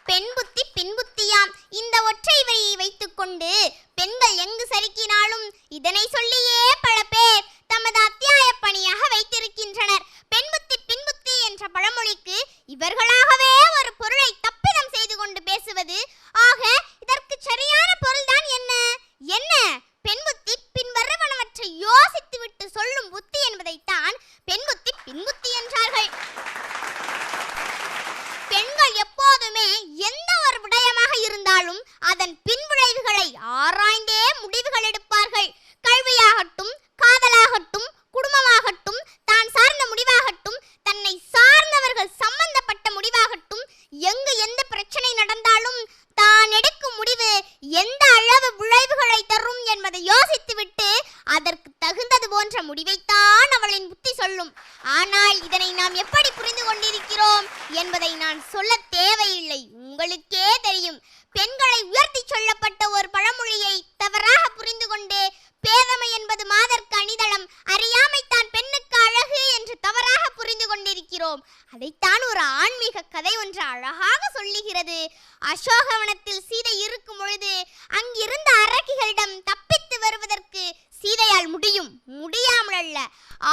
பெண் புத்தி பின் புத்தியாம். இந்த ஒற்றை வரியை வைத்துக்கொண்டு பெண்கள் எங்கு சறுக்கினாலும் இதனை சொல்லியே பல பேர் தமது அத்தியாய பணியாக வைத்திருக்கின்றனர். பெண் புத்தி பின் புத்தி என்ற பழமொழிக்கு இவர்களாகவே ஒரு பொருளை தப்பிதம் செய்து கொண்டு பேசுவது. ஆக இதற்கு சரியான பொருள்தான் என்ன? பெண் புத்தி பின் வருவனவற்றை யோசித்துவிட்டு சொல்லும் புத்தி என்பதைத்தான் பெண் புத்தி பின் புத்தி என்றார்கள். பெண்கள் எப்போதுமே எந்த ஒரு விடயமாக இருந்தாலும் அதன் பின் விளைவுகளை ஆராய்ந்தே முடிவுகள் எடுப்பார்கள். கல்வியாகட்டும், காதலாகட்டும், குடும்பமாகட்டும், தான் சார்ந்த முடிவாகட்டும், தன்னை சார்ந்தவர்கள் சம்பந்தப்பட்ட முடிவாகட்டும், எங்கு எந்த பிரச்சனை நடந்தாலும் தான் எடுக்கும் முடிவு எந்த அளவு விளைவுகளை தரும் என்பதை யோசித்துவிட்டு அதற்கு தகுந்தது போன்ற முடிவைத்தான் அவளின் புத்தி சொல்லும். ஆனால் இதனை நாம் எப்படி புரிந்து கொண்டிருக்கிறோம் என்பதை நான் சொல்ல தேவையில்லை, உங்களுக்கே தெரியும். பெண்களை உயர்த்தி சொல்லப்பட்ட ஒரு பழமொழியை தவறாக புரிந்து கொண்டு பேதமை என்பது மாதர்க்கு அணிதளம், அறியாமை தான் பெண்ணுக்கு அழகு என்று தவறாக புரிந்து கொண்டிருக்கிறோம். அதைத்தான் ஒரு ஆன்மீக கதை ஒன்று அழகாக சொல்லுகிறது. அசோகவனத்தில் சீதை இருக்கும் பொழுது அங்கிருந்த அரக்கிகளிடம் தப்பித்து வருவதற்கு சீதையால் முடியாமல் அல்ல.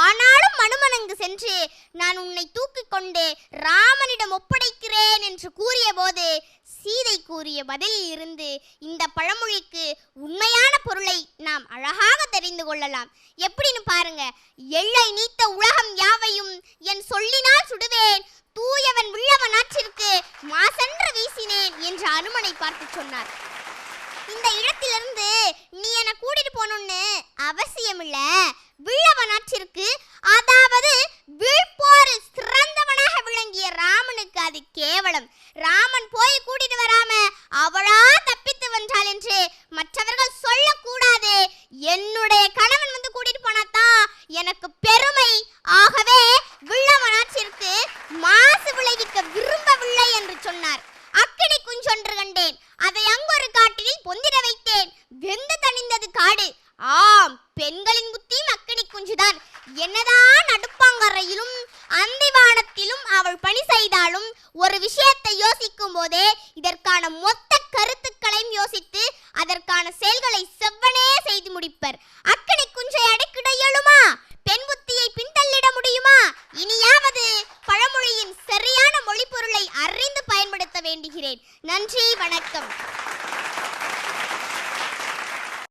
ஆனாலும் மனுமனங்கு சென்று நான் உன்னை தூக்கிக் கொண்டு ராமனிடம் ஒப்படைக்கிறேன் என்று கூறிய போது சீதை கூறிய பதிலில் இருந்து இந்த பழமொழிக்கு உண்மையான பொருளை நாம் அழகாக தெரிந்து கொள்ளலாம். எப்படின்னு பாருங்க. எல்லை நீத்த உலகம் யாவையும் என் சொல்லினால் சுடுவேன், தூயவன் உள்ளவன் ஆற்றிற்கு மாசென்று வீசினேன் என்று அனுமனை பார்த்து சொன்னார். இந்த இடத்திலிருந்து நீ என்னை கூட்டிட்டு போகணும்னு அவசியம் இல்ல. வில்லவனாற்றிற்கு, அதாவது வில்போரில் சிறந்தவனாக விளங்கிய ராமனுக்கு அது கேவலம். ராமன் போய் கூட்டிட்டு வராம அவளா தப்பித்து வென்றாள் என்று மற்றவர்கள் சொல்லக்கூடாது. என்னுடைய கணவன் வந்து கூட்டிட்டு போனாதான் எனக்கு பெருமை. ஆகவே வில்லவனாற்றிற்கு மாசு விளைவிக்க விரும்பவில்லை என்று சொன்னார். அக்கினி குஞ்சொன்று கண்டேன், அதை அங்கொரு காட்டில் பொந்திட வைத்தேன், வெந்து தணிந்தது காடு. ஆம், பெண்களின் புத்தியும் அக்கினி குஞ்சுதான். என்னதான் அடுப்பாங்கரையிலும் அந்திவானத்திலும் அவள் பணி செய்தாலும் ஒரு விஷயத்தை யோசிக்கும் போதே இதற்கான மொத்த கருத்துக்களையும் யோசித்து அதற்கான செயல்களை செவ்வனே செய்து முடிப்பர். அக்கினி குஞ்சை